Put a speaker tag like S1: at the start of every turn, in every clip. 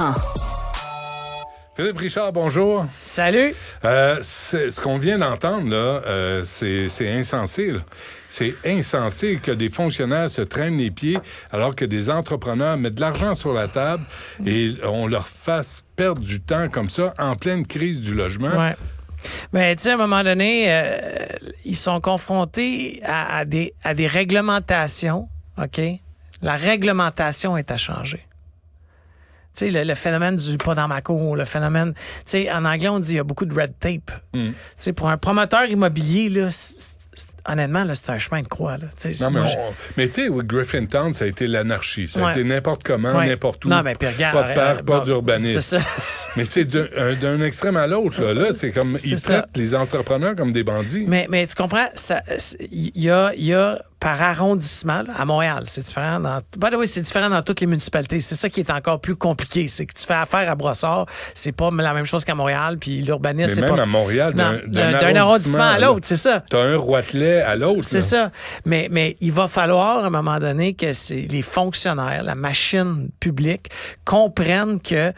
S1: Bertrand.
S2: Philippe Richard, bonjour.
S3: Salut.
S2: Ce qu'on vient d'entendre, là, c'est insensé. Là. C'est insensé que des fonctionnaires se traînent les pieds alors que des entrepreneurs mettent de l'argent sur la table et on leur fasse perdre du temps comme ça en pleine crise du logement.
S3: Ouais. Mais tu sais, à un moment donné, ils sont confrontés à des réglementations, OK? La réglementation est à changer. Tu sais, le phénomène du pas dans ma cour, le phénomène... Tu sais, en anglais, on dit il y a beaucoup de red tape. Tu sais, pour un promoteur immobilier, là, honnêtement, là, c'est un chemin de croix. Là.
S2: Non, mais tu sais, with Griffintown, ça a été l'anarchie. Ça a été n'importe comment, n'importe où.
S3: Non, mais puis regarde...
S2: Pas de parc, pas d'urbanisme.
S3: C'est ça.
S2: Mais c'est d'un extrême à l'autre. Là, c'est comme... Ils traitent les entrepreneurs comme des bandits.
S3: Mais tu comprends? Il y a par arrondissement, là, à Montréal, c'est différent c'est différent dans toutes les municipalités. C'est ça qui est encore plus compliqué. C'est que tu fais affaire à Brossard, c'est pas la même chose qu'à Montréal, puis l'urbanisme, c'est
S2: pas... Mais même à Montréal,
S3: d'un arrondissement à l'autre, c'est ça.
S2: T'as un Roitelet à l'autre.
S3: C'est ça. Mais il va falloir, à un moment donné, que les fonctionnaires, la machine publique, comprennent qu'il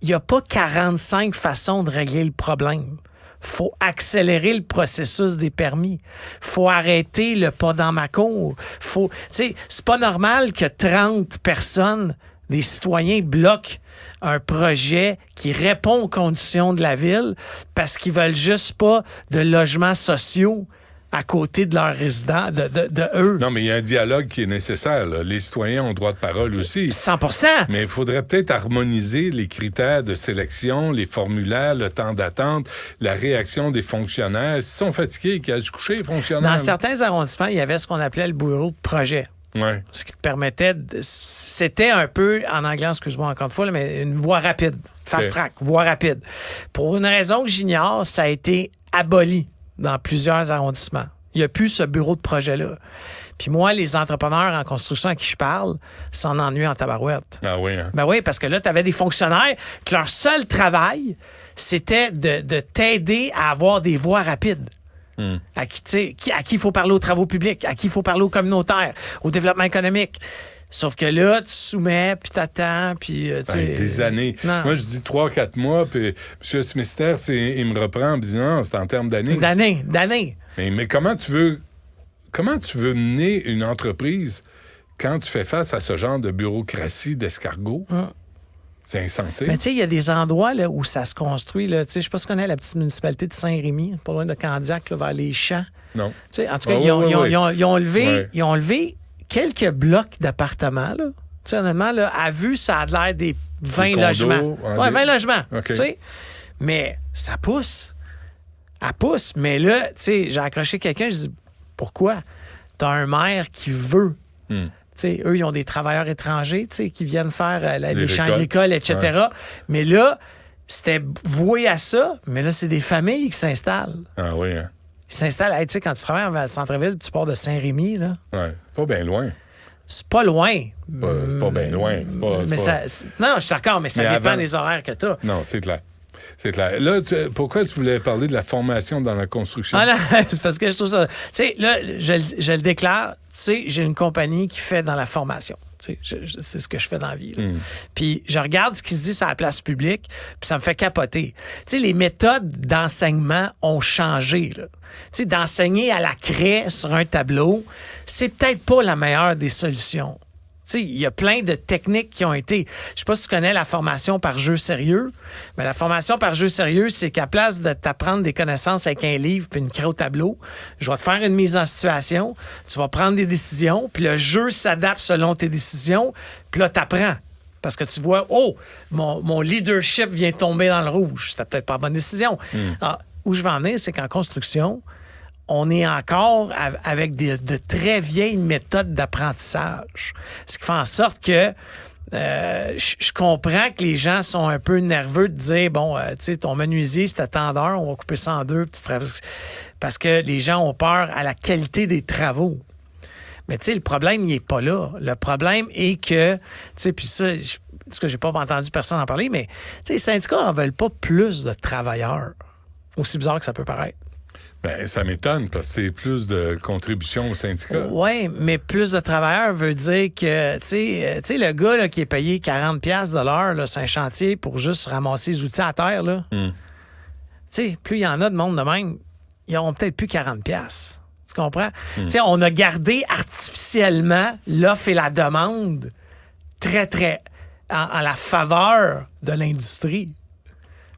S3: n'y a pas 45 façons de régler le problème. Faut accélérer le processus des permis. Faut arrêter le pas dans ma cour. Tu sais, c'est pas normal que 30 personnes, des citoyens, bloquent un projet qui répond aux conditions de la ville parce qu'ils veulent juste pas de logements sociaux à côté de leurs résidents, de eux.
S2: Non, mais il y a un dialogue qui est nécessaire. Là. Les citoyens ont droit de parole aussi.
S3: 100%.
S2: Mais il faudrait peut-être harmoniser les critères de sélection, les formulaires, le temps d'attente, la réaction des fonctionnaires. S'ils sont fatigués, qu'ils aillent se coucher, les fonctionnaires.
S3: Dans certains arrondissements, il y avait ce qu'on appelait le bureau de projet.
S2: Ouais.
S3: Ce qui te permettait... C'était un peu, en anglais, excuse-moi encore une fois, mais une voie rapide. Fast track, voie rapide. Pour une raison que j'ignore, ça a été aboli dans plusieurs arrondissements. Il n'y a plus ce bureau de projet-là. Puis moi, les entrepreneurs en construction à qui je parle s'en ennuient en tabarouette.
S2: Ah oui, hein?
S3: Ben oui, parce que là, tu avais des fonctionnaires que leur seul travail, c'était de t'aider à avoir des voies rapides. À qui il faut parler aux travaux publics, à qui il faut parler aux communautaires, au développement économique. Sauf que là, tu soumets, puis t'attends, puis...
S2: des années.
S3: Non.
S2: Moi, je dis 3-4 mois, puis M. Smithster, il me reprend en me disant, non, c'est en termes d'années.
S3: D'années.
S2: Mais comment tu veux mener une entreprise quand tu fais face à ce genre de bureaucratie d'escargot? C'est insensé.
S3: Mais tu sais, il y a des endroits là, où ça se construit. Je sais pas si tu connais la petite municipalité de Saint-Rémy, pas loin de Candiac, là, vers les champs.
S2: Non.
S3: En tout cas, ils ont levé quelques blocs d'appartements. Là. Tu sais, honnêtement, là, à vue, ça a l'air des 20 logements. 20 logements.
S2: Okay.
S3: Tu sais. Mais ça pousse. Elle pousse. Mais là, tu sais, j'ai accroché quelqu'un, je dis, pourquoi? T'as un maire qui veut. T'sais, eux, ils ont des travailleurs étrangers qui viennent faire les champs agricoles, etc. Ouais. Mais là, c'était voué à ça, mais là, c'est des familles qui s'installent.
S2: Ah oui, hein?
S3: Ils s'installent. Hey, quand tu travailles dans le centre-ville, tu pars de Saint-Rémy, là.
S2: Oui, pas bien loin.
S3: C'est pas loin.
S2: C'est pas bien loin.
S3: Non, je suis d'accord, mais ça dépend des horaires que tu as.
S2: Non, c'est clair. C'est clair. Là, pourquoi tu voulais parler de la formation dans la construction?
S3: Ah non, c'est parce que je trouve ça... Tu sais, là, je le déclare, tu sais, j'ai une compagnie qui fait dans la formation. Tu sais, c'est ce que je fais dans la vie. Puis je regarde ce qui se dit sur la place publique, puis ça me fait capoter. Tu sais, les méthodes d'enseignement ont changé, là. Tu sais, d'enseigner à la craie sur un tableau, c'est peut-être pas la meilleure des solutions. Tu sais, il y a plein de techniques qui ont été... Je sais pas si tu connais la formation par jeu sérieux, mais la formation par jeu sérieux, c'est qu'à place de t'apprendre des connaissances avec un livre puis une craie au tableau, je vais te faire une mise en situation, tu vas prendre des décisions, puis le jeu s'adapte selon tes décisions, puis là, t'apprends. Parce que tu vois, mon leadership vient tomber dans le rouge. C'était peut-être pas la bonne décision. Alors, où je veux en venir, c'est qu'en construction, on est encore avec de très vieilles méthodes d'apprentissage. Ce qui fait en sorte que je comprends que les gens sont un peu nerveux de dire, bon, tu sais, ton menuisier, c'est à tant d'heures, on va couper ça en deux. Parce que les gens ont peur à la qualité des travaux. Mais tu sais, le problème, il n'est pas là. Le problème est que, tu sais, puis ça, parce que j'ai pas entendu personne en parler, mais tu sais, les syndicats n'en veulent pas plus de travailleurs. Aussi bizarre que ça peut paraître.
S2: Ben, ça m'étonne parce que c'est plus de contributions au syndicat.
S3: Oui, mais plus de travailleurs veut dire que, tu sais, le gars là, qui est payé 40$ de l'heure, là, c'est un chantier pour juste ramasser les outils à terre, là. Tu sais, plus il y en a de monde de même, ils n'auront peut-être plus 40$. Tu comprends? Tu sais, on a gardé artificiellement l'offre et la demande très, très en la faveur de l'industrie.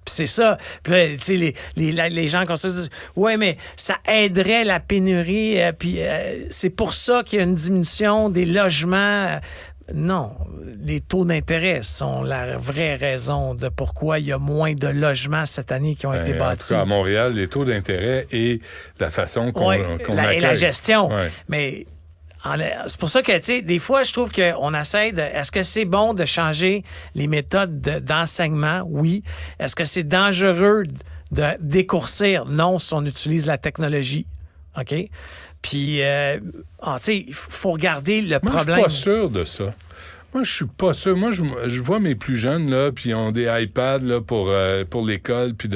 S3: Puis c'est ça. Puis là, tu sais, les gens comme ça disent « Ouais, mais ça aiderait la pénurie, puis c'est pour ça qu'il y a une diminution des logements. » Non, les taux d'intérêt sont la vraie raison de pourquoi il y a moins de logements cette année qui ont été bâtis.
S2: En tout cas, à Montréal, les taux d'intérêt et la façon qu'on accueille.
S3: Et la gestion.
S2: Ouais.
S3: Mais c'est pour ça que, tu sais, des fois, je trouve qu'on essaie de... Est-ce que c'est bon de changer les méthodes d'enseignement? Oui. Est-ce que c'est dangereux de décourcir? Non, si on utilise la technologie. OK? Puis, tu sais, il faut regarder le problème.
S2: Je suis pas sûr de ça. Moi, je suis pas sûr. Moi, je vois mes plus jeunes, là, puis ils ont des iPads là, pour l'école, puis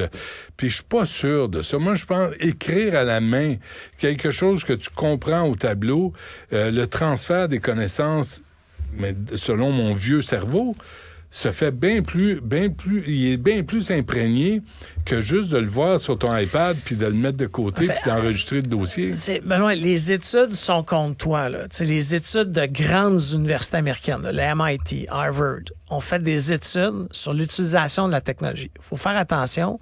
S2: je suis pas sûr de ça. Moi, je pense écrire à la main quelque chose que tu comprends au tableau, le transfert des connaissances, mais selon mon vieux cerveau, se fait il est bien plus imprégné que juste de le voir sur ton iPad puis de le mettre de côté puis d'enregistrer le dossier.
S3: Benoît, les études sont contre toi. Là. Les études de grandes universités américaines, là, le MIT, Harvard, ont fait des études sur l'utilisation de la technologie. Il faut faire attention.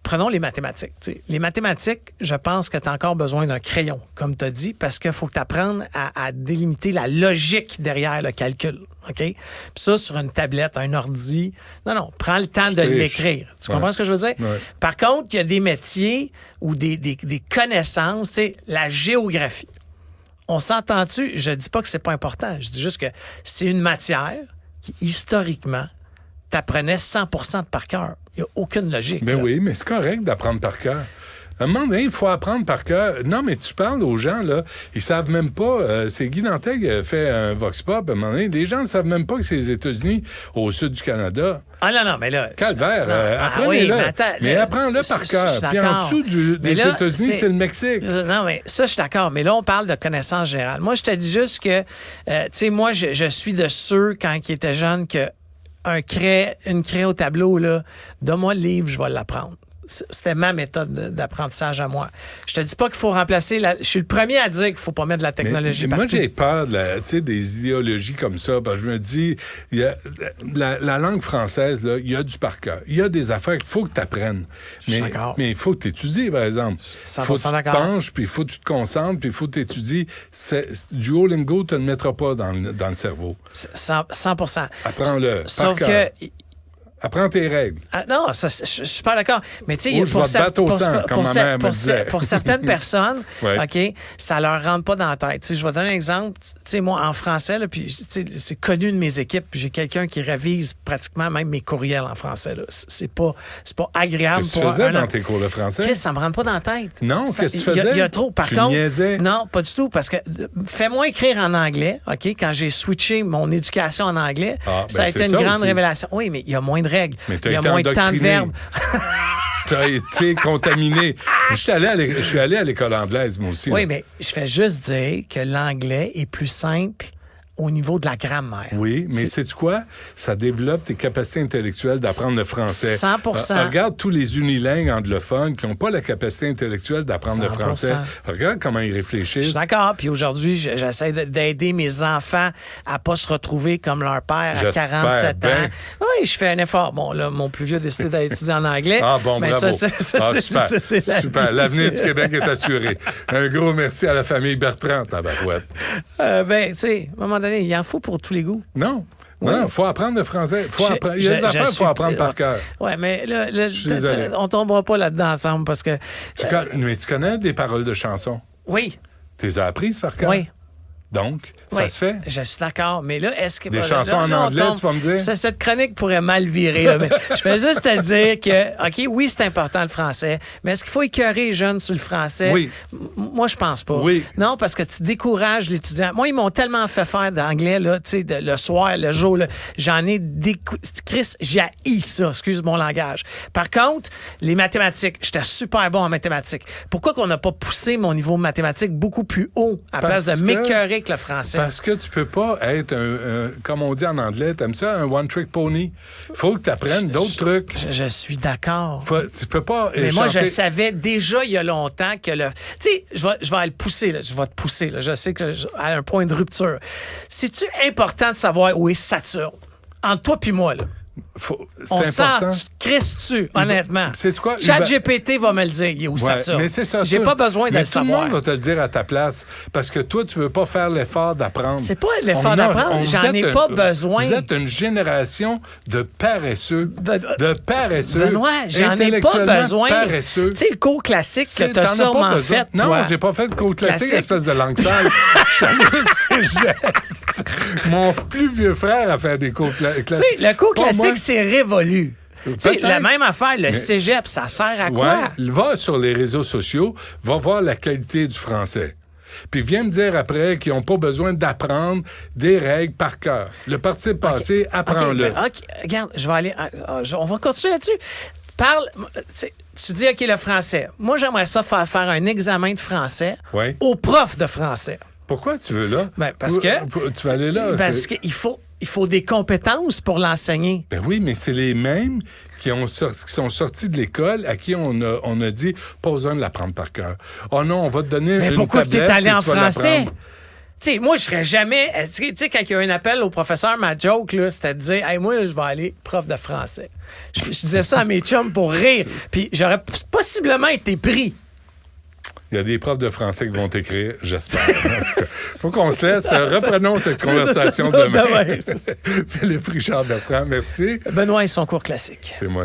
S3: Prenons les mathématiques. T'sais. Les mathématiques, je pense que tu as encore besoin d'un crayon, comme tu as dit, parce qu'il faut que tu apprennes à délimiter la logique derrière le calcul. OK? Puis ça, sur une tablette, un ordi. Non, prends le temps de l'écrire. Tu comprends ce que je veux dire?
S2: Ouais.
S3: Par contre, il y a des métiers ou des connaissances, la géographie. On s'entend-tu? Je dis pas que c'est pas important. Je dis juste que c'est une matière qui, historiquement, t'apprenais 100% de par cœur. Il n'y a aucune logique.
S2: Ben
S3: là.
S2: oui, mais c'est correct d'apprendre par cœur. À un moment donné, il faut apprendre par cœur. Non, mais tu parles aux gens, là, ils savent même pas. C'est Guy Nantel qui a fait un Vox Pop. À un moment donné, les gens ne savent même pas que c'est les États-Unis au sud du Canada.
S3: Ah non, mais là...
S2: Calvaire, apprenez-le. Mais apprends-le par cœur. Puis en dessous des États-Unis, c'est le Mexique.
S3: Non, mais ça, je suis d'accord. Mais là, on parle de connaissances générales. Moi, je te dis juste que, tu sais, moi, je suis de ceux, quand ils étaient jeunes, que une craie au tableau, là, donne-moi le livre, je vais l'apprendre. C'était ma méthode d'apprentissage à moi. Je te dis pas qu'il faut remplacer Je suis le premier à dire qu'il faut pas mettre de la technologie partout.
S2: Moi, j'ai peur des idéologies comme ça. Parce que je me dis, la langue française, là, il y a du par cœur. Il y a des affaires qu'il faut que tu apprennes. Mais il faut que tu étudies, par exemple. Il faut que tu te penches, puis il faut que tu te concentres, puis il faut que tu étudies. Duolingo, tu ne le mettras pas dans le cerveau.
S3: 100%.
S2: Apprends-le.
S3: Sauf que...
S2: Apprends tes règles.
S3: Non, ça, je suis pas d'accord. Mais tu sais, pour certaines personnes,
S2: ouais.
S3: OK, ça leur rentre pas dans la tête. T'sais, je vais donner un exemple. Tu sais, moi, en français, là, puis c'est connu de mes équipes, puis j'ai quelqu'un qui révise pratiquement même mes courriels en français. Là. C'est pas agréable.
S2: Qu'est-ce que tu faisais dans tes cours de français?
S3: Chris, ça me rentre pas dans la tête.
S2: Non, qu'est-ce que tu faisais?
S3: Il y a trop. Par
S2: tu
S3: contre,
S2: niaisais?
S3: Non, pas du tout, parce que fais-moi écrire en anglais, OK, quand j'ai switché mon éducation en anglais, ça a été une grande révélation. Oui, mais il y a moins de règles. Il y a moins de temps de verbe.
S2: T'as été contaminé. Je suis allé à l'école anglaise, moi aussi.
S3: Oui,
S2: là.
S3: mais je fais juste dire que l'anglais est plus simple au niveau de la grammaire.
S2: Oui, mais sais-tu quoi? Ça développe tes capacités intellectuelles d'apprendre le français.
S3: 100%.
S2: Regarde tous les unilingues anglophones qui n'ont pas la capacité intellectuelle d'apprendre le français. Regarde comment ils réfléchissent.
S3: Je suis d'accord. Puis aujourd'hui, j'essaie d'aider mes enfants à pas se retrouver comme leur père à 47 ans. Oui, je fais un effort. Bon, là, mon plus vieux a décidé d'étudier en anglais.
S2: Ah bon,
S3: mais
S2: bravo.
S3: Super.
S2: L'avenir du Québec est assuré. Un gros merci à la famille Bertrand, tabarouette.
S3: Tu sais, à un moment donné, il en faut pour tous les goûts.
S2: Non. Non, il faut apprendre le français. Il y a des affaires qu'il faut apprendre par cœur.
S3: Oui, mais là, on ne tombera pas là-dedans ensemble parce que...
S2: Mais tu connais des paroles de chansons?
S3: Oui.
S2: Tu les as apprises par cœur?
S3: Oui.
S2: Donc, ça se fait.
S3: Je suis d'accord. Mais là, est-ce que...
S2: Des chansons en anglais, tu vas me dire?
S3: Cette chronique pourrait mal virer. Là, mais je fais juste te dire que, OK, oui, c'est important le français, mais est-ce qu'il faut écœurer les jeunes sur le français?
S2: Oui.
S3: Moi, je pense pas.
S2: Oui.
S3: Non, parce que tu décourages l'étudiant. Moi, ils m'ont tellement fait faire d'anglais, là, tu sais, le soir, le jour, là, j'en ai Chris, j'haïs ça, excuse mon langage. Par contre, les mathématiques, j'étais super bon en mathématiques. Pourquoi qu'on n'a pas poussé mon niveau de mathématiques beaucoup plus haut à place de m'écœurer avec le français?
S2: Parce que tu peux pas être comme on dit en anglais, t'aimes ça, un one-trick pony. Il faut que tu apprennes d'autres trucs.
S3: Je suis d'accord.
S2: Tu peux pas
S3: Mais
S2: chanter.
S3: moi, je savais déjà il y a longtemps que le... Tu sais, je vais le pousser, là. Je vais te pousser, là. Je sais que à un point de rupture. C'est-tu important de savoir où est Saturne? Entre toi puis moi, là. On sent, tu te crisses-tu, honnêtement.
S2: C'est quoi?
S3: ChatGPT va me le dire, il est où Saturne.
S2: Mais c'est ça.
S3: J'ai pas besoin de le savoir.
S2: Tout le monde va te le dire à ta place, parce que toi, tu veux pas faire l'effort d'apprendre.
S3: C'est pas l'effort d'apprendre, j'en ai pas besoin.
S2: Vous êtes une génération de paresseux. De paresseux.
S3: Benoît, j'en ai pas besoin.
S2: Paresseux.
S3: Tu sais, le cours classique que t'as sûrement fait, toi.
S2: Non, j'ai pas fait de cours classique, espèce de langue sale. J'allais au cégep. Mon plus vieux frère a fait des cours classiques.
S3: Tu sais, le cours classique, c'est révolu. La même affaire, le cégep, ça sert à quoi?
S2: Va sur les réseaux sociaux, va voir la qualité du français. Puis viens me dire après qu'ils n'ont pas besoin d'apprendre des règles par cœur. Le participe passé, apprends-le.
S3: Regarde, je vais aller... on va continuer là-dessus. Parle... Tu dis, OK, le français. Moi, j'aimerais ça faire un examen de français au prof de français.
S2: Pourquoi tu veux là?
S3: Ben, parce que...
S2: Tu vas aller là.
S3: Parce qu'il faut des compétences pour l'enseigner.
S2: Ben oui, mais c'est les mêmes qui sont sortis de l'école à qui on a dit pas besoin de l'apprendre par cœur. Oh non, on va te donner
S3: mais
S2: une
S3: pourquoi
S2: tablette.
S3: Mais pourquoi tu es allé en français?
S2: Tu
S3: sais, moi, je serais jamais... Tu sais, quand il y a un appel au professeur, ma joke, là, c'était de dire « Hey, moi, je vais aller prof de français. » Je disais ça à mes chums pour rire. Puis j'aurais possiblement été pris.
S2: Il y a des profs de français qui vont t'écrire, j'espère. En tout cas, faut qu'on se laisse. Reprenons cette conversation demain. Philippe Richard Bertrand, merci.
S3: Benoît et son cours classique.
S2: C'est moi.